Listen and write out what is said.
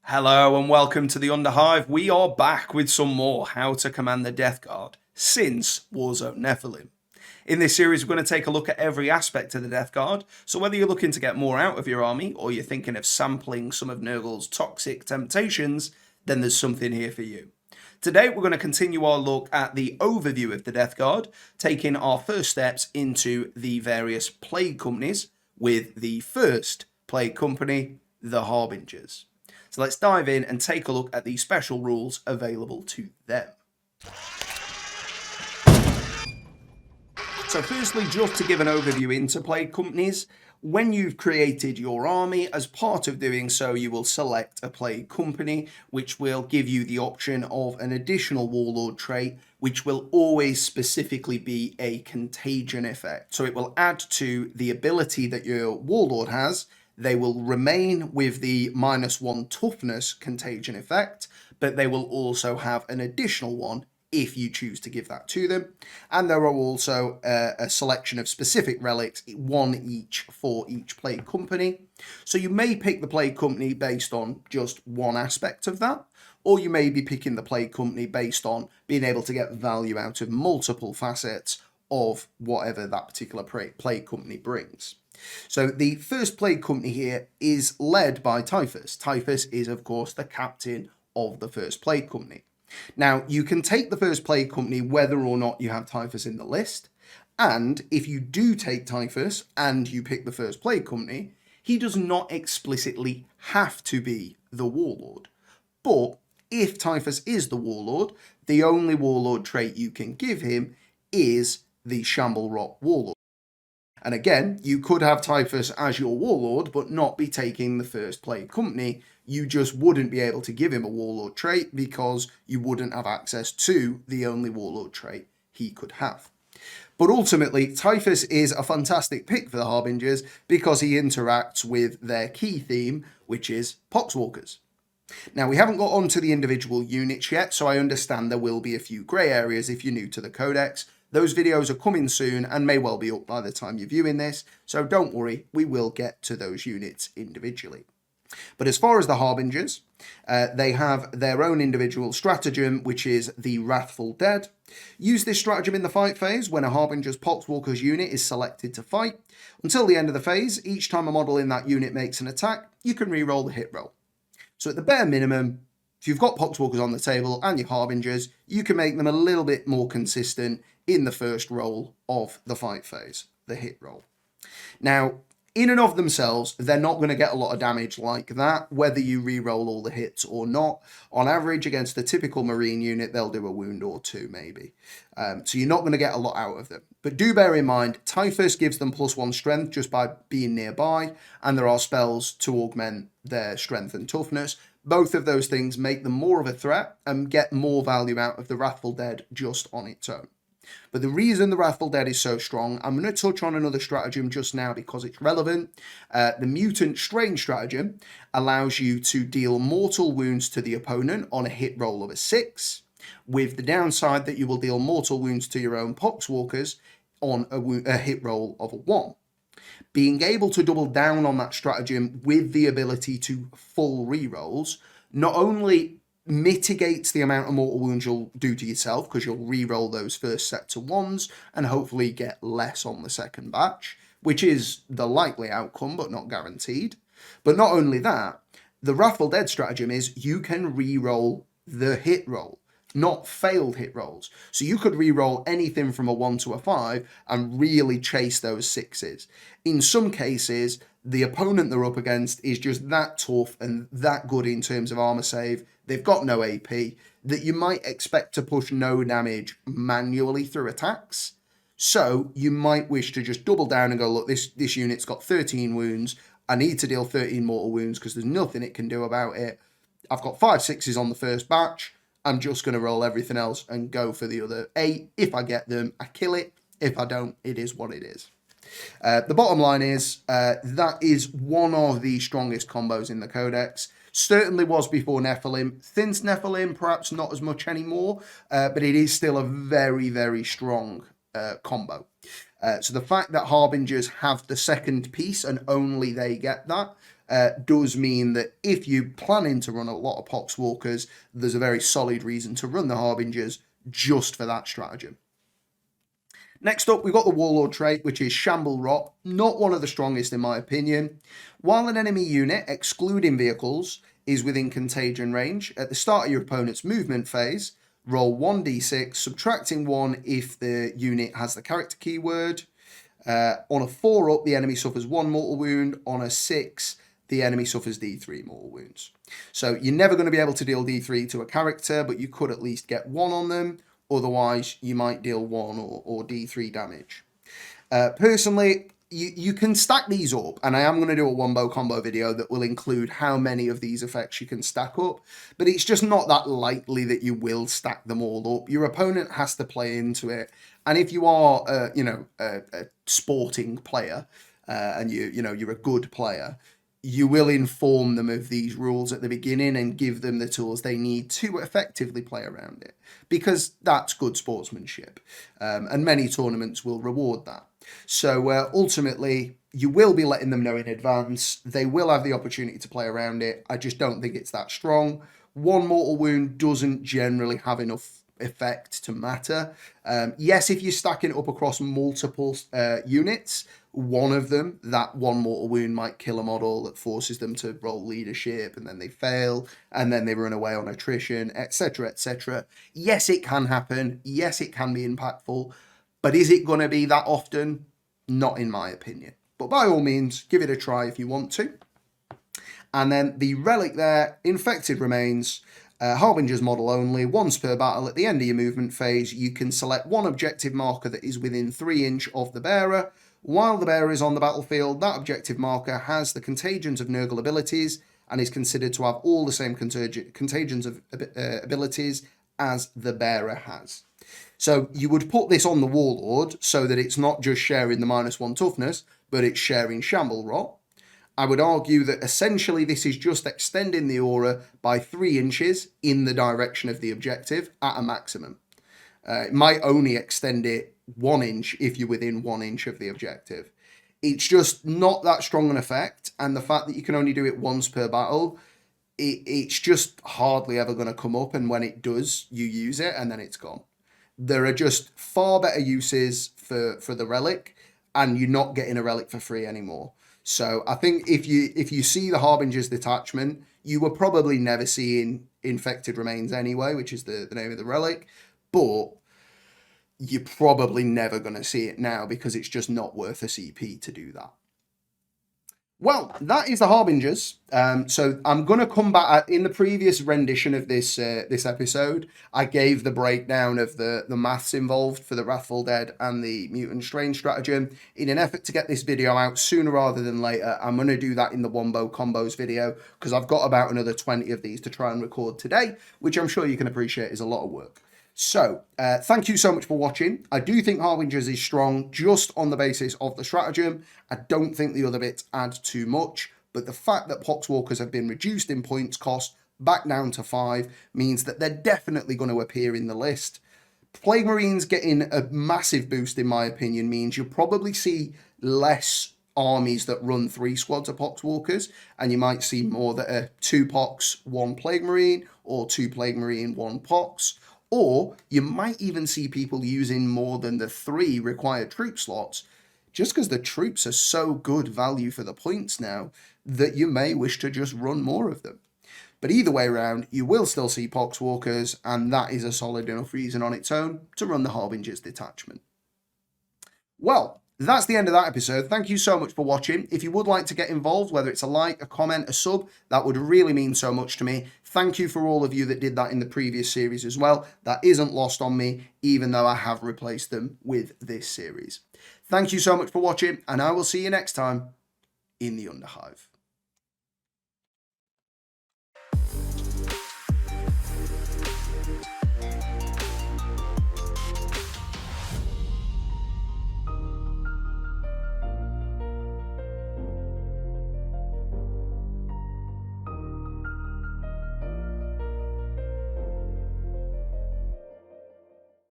Hello and welcome to the Underhive. We are back with some more How to Command the Death Guard since Warzone Nephilim. In this series, we're going to take a look at every aspect of the Death Guard, so whether you're looking to get more out of your army or you're thinking of sampling some of Nurgle's toxic temptations, then there's something here for you. Today, we're going to continue our look at the overview of the Death Guard, taking our first steps into the various plague companies, with the first plague company, the Harbingers. So let's dive in and take a look at the special rules available to them. So firstly, just to give an overview into plague companies, when you've created your army, as part of doing so, you will select a plague company, which will give you the option of an additional Warlord trait, which will always specifically be a contagion effect. So it will add to the ability that your Warlord has. They will remain with the -1 toughness contagion effect, but they will also have an additional one if you choose to give that to them. And there are also a selection of specific relics, one each for each plague company. So you may pick the plague company based on just one aspect of that, or you may be picking the plague company based on being able to get value out of multiple facets of whatever that particular plague company brings. So the first plague company here is led by Typhus. Typhus is, of course, the captain of the first plague company. Now, you can take the first plague company whether or not you have Typhus in the list, and if you do take Typhus and you pick the first plague company, he does not explicitly have to be the Warlord. But if Typhus is the Warlord, the only Warlord trait you can give him is the Shamble Rot Warlord. And again, you could have Typhus as your Warlord, but not be taking the first plague company. You just wouldn't be able to give him a Warlord trait because you wouldn't have access to the only Warlord trait he could have. But ultimately, Typhus is a fantastic pick for the Harbingers because he interacts with their key theme, which is Poxwalkers. Now, we haven't got onto the individual units yet, so I understand there will be a few grey areas if you're new to the Codex. Those videos are coming soon and may well be up by the time you're viewing this, so don't worry, we will get to those units individually. But as far as the Harbingers, they have their own individual stratagem, which is the Wrathful Dead. Use this stratagem in the fight phase when a Harbinger's Poxwalkers unit is selected to fight. Until the end of the phase, each time a model in that unit makes an attack, you can reroll the hit roll. So at the bare minimum, if you've got Poxwalkers on the table and your Harbingers, you can make them a little bit more consistent in the first roll of the fight phase, the hit roll. Now, in and of themselves, they're not going to get a lot of damage like that, whether you re-roll all the hits or not. On average, against a typical Marine unit, they'll do a wound or two, maybe. So you're not going to get a lot out of them. But do bear in mind, Typhus gives them +1 strength just by being nearby, and there are spells to augment their strength and toughness. Both of those things make them more of a threat and get more value out of the Wrathful Dead just on its own. But the reason the Wrathful Dead is so strong, I'm going to touch on another stratagem just now because it's relevant. The Mutant Strange stratagem allows you to deal mortal wounds to the opponent on a hit roll of a 6, with the downside that you will deal mortal wounds to your own Poxwalkers on a hit roll of a 1. Being able to double down on that stratagem with the ability to full rerolls not only mitigates the amount of mortal wounds you'll do to yourself because you'll re-roll those first set to 1s and hopefully get less on the second batch, which is the likely outcome but not guaranteed. But not only that, the Wrathful Dead stratagem is you can re-roll the hit roll, not failed hit rolls. So you could re-roll anything from a 1 to a 5 and really chase those 6s. In some cases, the opponent they're up against is just that tough and that good in terms of armor save. They've got no AP, that you might expect to push no damage manually through attacks. So you might wish to just double down and go, look, this unit's got 13 wounds. I need to deal 13 mortal wounds because there's nothing it can do about it. I've got 5 6s on the first batch. I'm just going to roll everything else and go for the other 8. If I get them, I kill it. If I don't, it is what it is. The bottom line is that is one of the strongest combos in the Codex. Certainly was before Nephilim. Since Nephilim, perhaps not as much anymore, but it is still a very, very strong combo. So the fact that Harbingers have the second piece and only they get that does mean that if you're planning to run a lot of Poxwalkers, there's a very solid reason to run the Harbingers just for that stratagem. Next up, we've got the Warlord trait, which is Shamble Rot, not one of the strongest in my opinion. While an enemy unit, excluding vehicles, is within contagion range, at the start of your opponent's movement phase, roll 1d6, subtracting 1 if the unit has the character keyword. On a 4 up, the enemy suffers 1 mortal wound. On a 6, the enemy suffers d3 mortal wounds. So you're never going to be able to deal d3 to a character, but you could at least get 1 on them. Otherwise, you might deal 1 or d3 damage. Personally, you can stack these up, and I am going to do a wombo combo video that will include how many of these effects you can stack up, but it's just not that likely that you will stack them all up. Your opponent has to play into it, and if you are, a sporting player, and you're a good player, you will inform them of these rules at the beginning and give them the tools they need to effectively play around it, because that's good sportsmanship, and many tournaments will reward that. So ultimately, you will be letting them know in advance. They will have the opportunity to play around it. I just don't think it's that strong. 1 mortal wound doesn't generally have enough effect to matter. Yes, if you're stacking it up across multiple units, one of them, that 1 mortal wound might kill a model that forces them to roll leadership, and then they fail, and then they run away on attrition, etc., etc. Yes, it can happen. Yes, it can be impactful. But is it going to be that often? Not in my opinion. But by all means, give it a try if you want to. And then the relic there, Infected Remains, Harbinger's model only, once per battle. At the end of your movement phase, you can select 1 objective marker that is within 3 inch of the bearer. While the bearer is on the battlefield, that objective marker has the Contagions of Nurgle abilities and is considered to have all the same Contagions of abilities as the bearer has. So you would put this on the Warlord so that it's not just sharing the -1 toughness, but it's sharing Shamble Rot. I would argue that essentially this is just extending the aura by 3 inches in the direction of the objective at a maximum. It might only extend it 1 inch if you're within 1 inch of the objective. It's just not that strong an effect, and the fact that you can only do it once per battle, it's just hardly ever going to come up, and when it does, you use it and then it's gone. There are just far better uses for the relic, and you're not getting a relic for free anymore. So I think if you see the Harbinger's detachment, you were probably never seeing Infected Remains anyway, which is the name of the relic, but you're probably never going to see it now because it's just not worth a CP to do that. Well, that is the Harbingers. So I'm going to come back in the previous rendition of this episode. I gave the breakdown of the maths involved for the Wrathful Dead and the Mutant Strain stratagem. In an effort to get this video out sooner rather than later, I'm going to do that in the Wombo Combos video because I've got about another 20 of these to try and record today, which I'm sure you can appreciate is a lot of work. So, thank you so much for watching. I do think Harbingers is strong just on the basis of the stratagem. I don't think the other bits add too much, but the fact that Poxwalkers have been reduced in points cost back down to 5 means that they're definitely going to appear in the list. Plague Marines getting a massive boost, in my opinion, means you'll probably see less armies that run 3 squads of Poxwalkers, and you might see more that are 2 Pox, 1 Plague Marine, or 2 Plague Marine, 1 Pox. Or you might even see people using more than the 3 required troop slots, just because the troops are so good value for the points now that you may wish to just run more of them. But either way around, you will still see Poxwalkers, and that is a solid enough reason on its own to run the Harbinger's detachment. Well, that's the end of that episode. Thank you so much for watching. If you would like to get involved, whether it's a like, a comment, a sub, that would really mean so much to me. Thank you for all of you that did that in the previous series as well. That isn't lost on me, even though I have replaced them with this series. Thank you so much for watching, and I will see you next time in the Underhive.